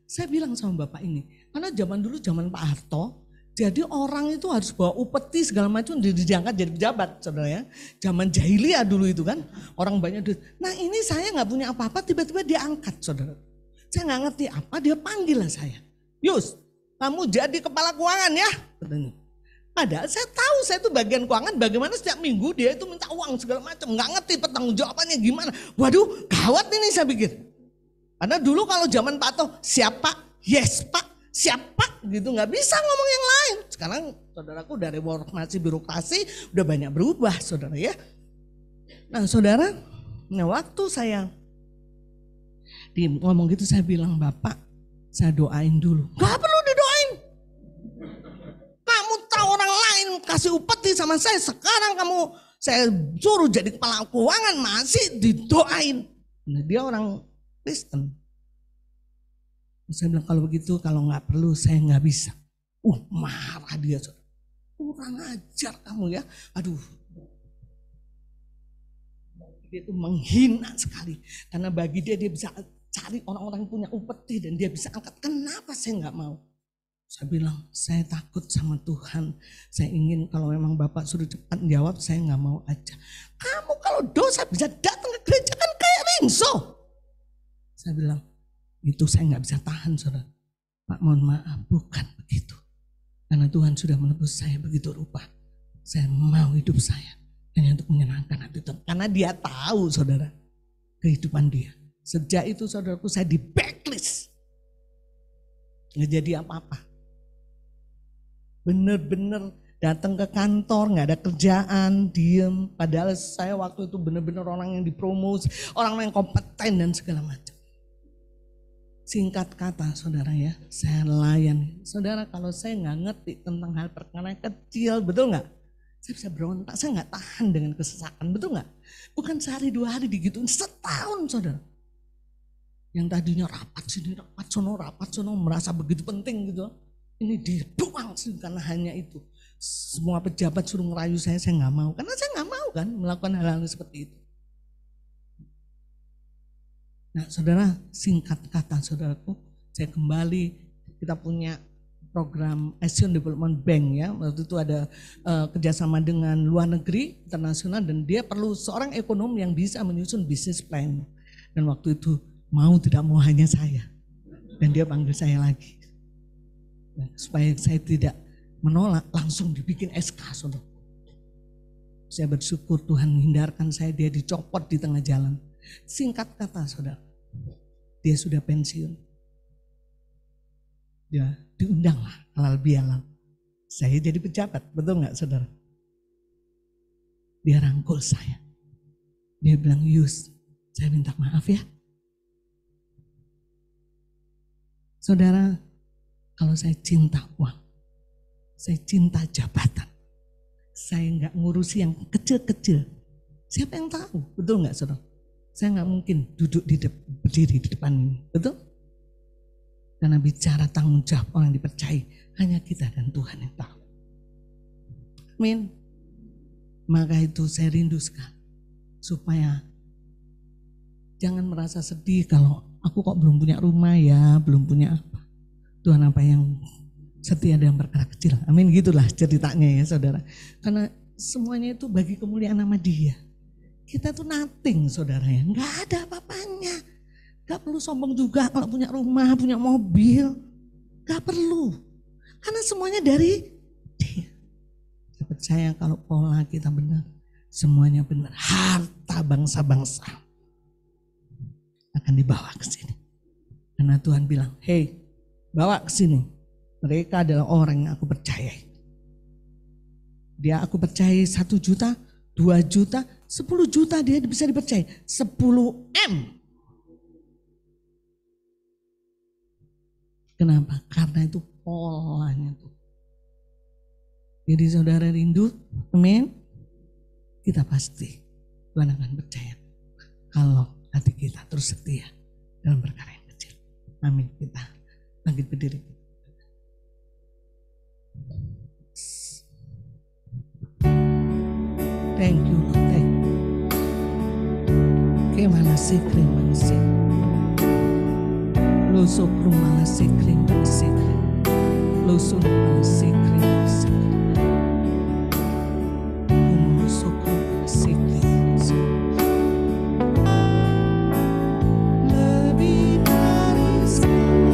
Saya bilang sama bapak ini, karena zaman dulu zaman Pak Harto, Jadi orang itu harus bawa upeti segala macam diangkat jadi pejabat, saudara ya. Zaman jahiliyah dulu itu kan, orang banyak duit. Nah ini saya nggak punya apa-apa, tiba-tiba dia angkat, saudara. Saya nggak ngerti apa, dia panggil lah saya. Yus, kamu jadi kepala keuangan ya. Padahal saya tahu saya itu bagian keuangan, bagaimana setiap minggu dia itu minta uang segala macam, nggak ngerti pertanggung jawabannya gimana. Waduh, gawat ini saya pikir. Karena dulu kalau zaman Pak Toh, siapa? Yes Pak. Siapa gitu, nggak bisa ngomong yang lain. Sekarang saudaraku dari reformasi birokrasi udah banyak berubah, saudara ya. Nah saudara, waktu saya ngomong gitu saya bilang, Bapak saya doain dulu. Gak perlu didoain. Kamu tahu orang lain kasih upeti sama saya, sekarang saya suruh jadi kepala keuangan masih didoain. Nah, dia orang Kristen. Saya bilang kalau begitu, kalau nggak perlu saya nggak bisa. Marah dia. Kurang ajar kamu ya. Aduh. Dia itu menghina sekali. Karena bagi dia bisa cari orang-orang yang punya upeti dan dia bisa angkat. Kenapa saya nggak mau? Saya bilang saya takut sama Tuhan. Saya ingin kalau memang Bapak suruh cepat jawab, saya nggak mau aja. Kamu kalau dosa bisa datang ke gereja kan kayak ringso. Saya bilang, itu saya nggak bisa tahan saudara. Pak mohon maaf, bukan begitu. Karena Tuhan sudah menebus saya begitu rupa. Saya mau hidup saya hanya untuk menyenangkan hati Tuhan. Karena dia tahu saudara kehidupan dia. Sejak itu saudaraku saya di backlist. Nggak jadi apa-apa. Bener-bener datang ke kantor nggak ada kerjaan, diem. Padahal saya waktu itu bener-bener orang yang dipromos, orang yang kompeten dan segala macam. Singkat kata saudara ya, saya layan. Saudara kalau saya nggak ngerti tentang hal perkara kecil, betul nggak? Saya bisa berontak, saya nggak tahan dengan kesesakan, betul nggak? Bukan sehari 2 hari digituin, setahun saudara. Yang tadinya rapat sini, rapat sono, merasa begitu penting gitu. Ini dibuang sih karena hanya itu. Semua pejabat suruh ngerayu saya nggak mau. Karena saya nggak mau kan melakukan hal-hal seperti itu. Nah saudara, singkat kata saudaraku, saya kembali, kita punya program Asian Development Bank ya. Waktu itu ada kerjasama dengan luar negeri, internasional, dan dia perlu seorang ekonom yang bisa menyusun bisnis plan. Dan waktu itu mau tidak mau hanya saya. Dan dia panggil saya lagi. Nah, supaya saya tidak menolak, langsung dibikin SK saudara. Saya bersyukur Tuhan menghindarkan saya, dia dicopot di tengah jalan. Singkat kata saudara, dia sudah pensiun. Dia diundang lah halal bihalal. Saya jadi pejabat, betul nggak saudara? Dia rangkul saya. Dia bilang, Yus, saya minta maaf ya. Saudara, kalau saya cinta uang, saya cinta jabatan, saya nggak ngurusi yang kecil-kecil. Siapa yang tahu, betul nggak saudara? Saya nggak mungkin berdiri di depan ini, betul? Karena bicara tanggung jawab orang dipercayai hanya kita dan Tuhan yang tahu. Amin. Maka itu saya rindu sekali supaya jangan merasa sedih kalau aku kok belum punya rumah ya, belum punya apa. Tuhan apa yang setia dan berkara kecil. Amin, gitulah ceritanya ya saudara. Karena semuanya itu bagi kemuliaan nama Dia. Kita tuh nothing saudara ya, nggak ada apa-apanya. Gak perlu sombong juga kalau punya rumah, punya mobil. Gak perlu. Karena semuanya dari Dia. Saya percaya kalau pola kita benar, semuanya benar. Harta bangsa-bangsa akan dibawa ke sini. Karena Tuhan bilang, hey, bawa ke sini. Mereka adalah orang yang aku percayai. Dia aku percayai 1 juta, 2 juta, 10 juta dia bisa dipercayai. 10 M. Kenapa? Karena itu polanya tuh. Jadi saudara rindu, amin. Kita pasti Tuhan akan percaya kalau hati kita terus setia dalam perkara yang kecil. Amin. Kita bangkit berdiri. Thank you, Lord. Thank you. Kemanasih, kemanasih. Lusuk rumah sikring sikring. lusun sikri suku sikri lebih dari sekarang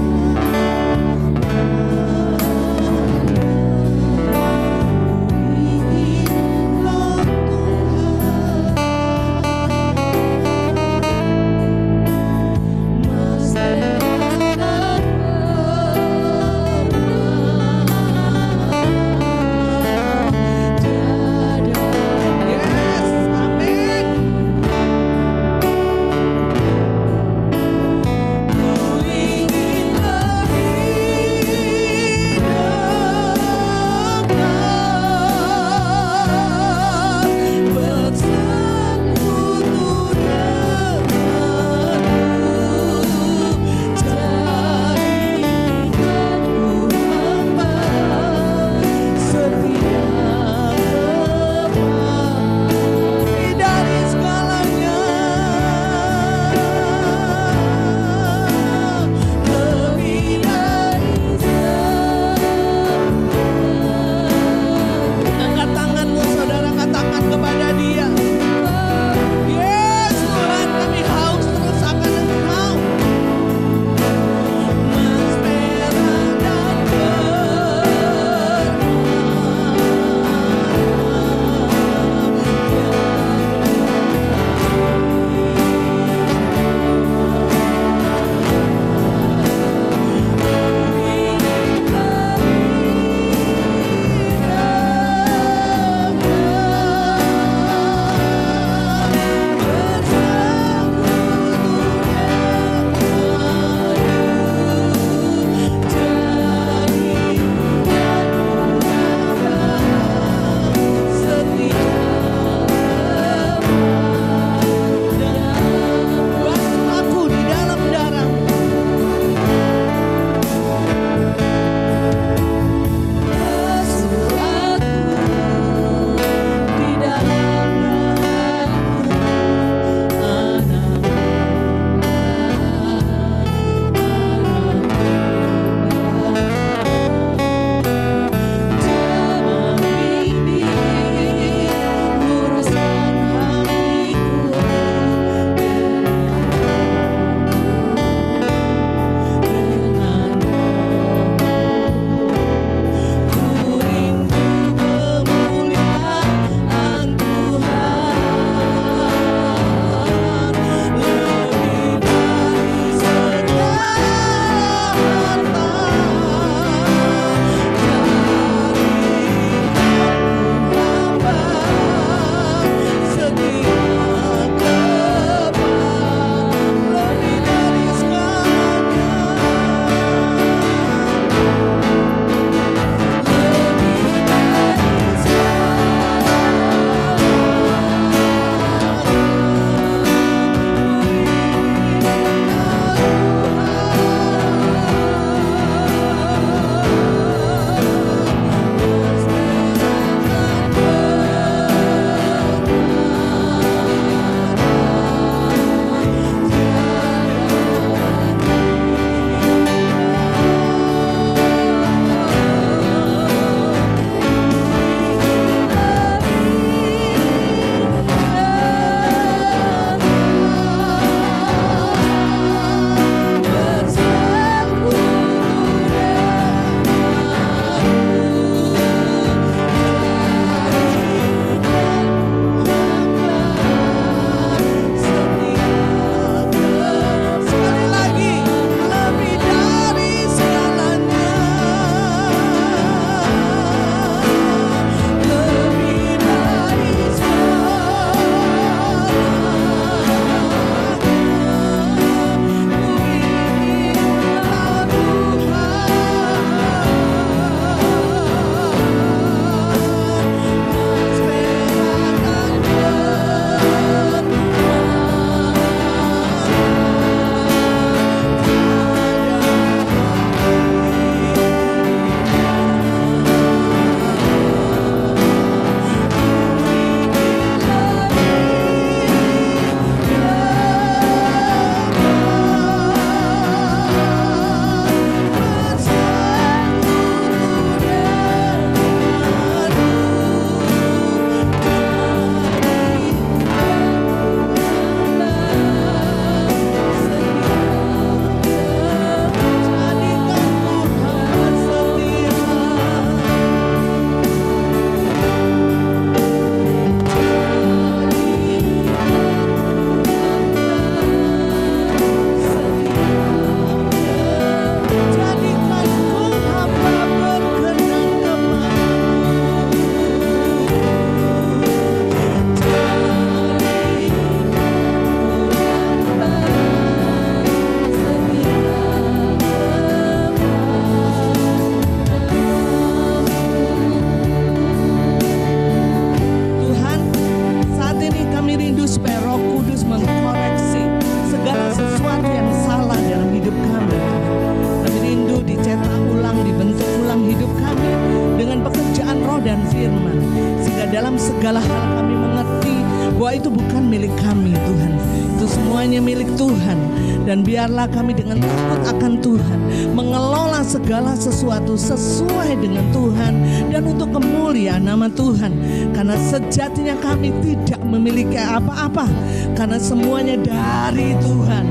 semuanya milik Tuhan. Dan biarlah kami dengan takut akan Tuhan mengelola segala sesuatu sesuai dengan Tuhan dan untuk kemuliaan nama Tuhan. Karena sejatinya kami tidak memiliki apa-apa, karena semuanya dari Tuhan,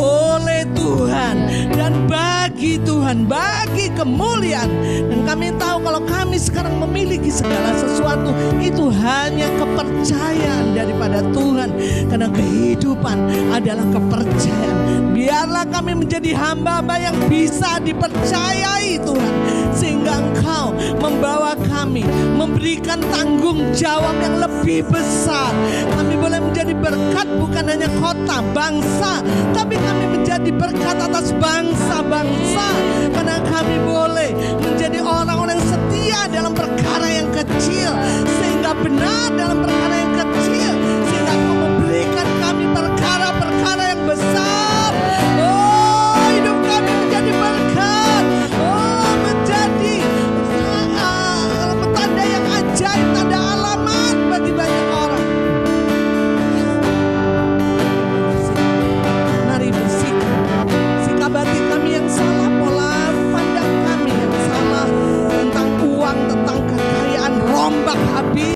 oleh Tuhan, dan bagi Tuhan, bagi kemuliaan. Dan kami tahu kalau kami sekarang memiliki segala sesuatu itu hanya kepercayaan daripada Tuhan, karena kehidupan adalah kepercayaan. Biarlah kami menjadi hamba-hamba yang bisa dipercayai Tuhan, sehingga Engkau membawa kami, memberikan tanggung jawab yang lebih besar. Kami boleh menjadi berkat bukan hanya kota, bangsa, tapi kami menjadi berkat atas bangsa-bangsa, karena kami boleh menjadi orang-orang yang setia dalam perkara yang kecil, sehingga benar dalam perkara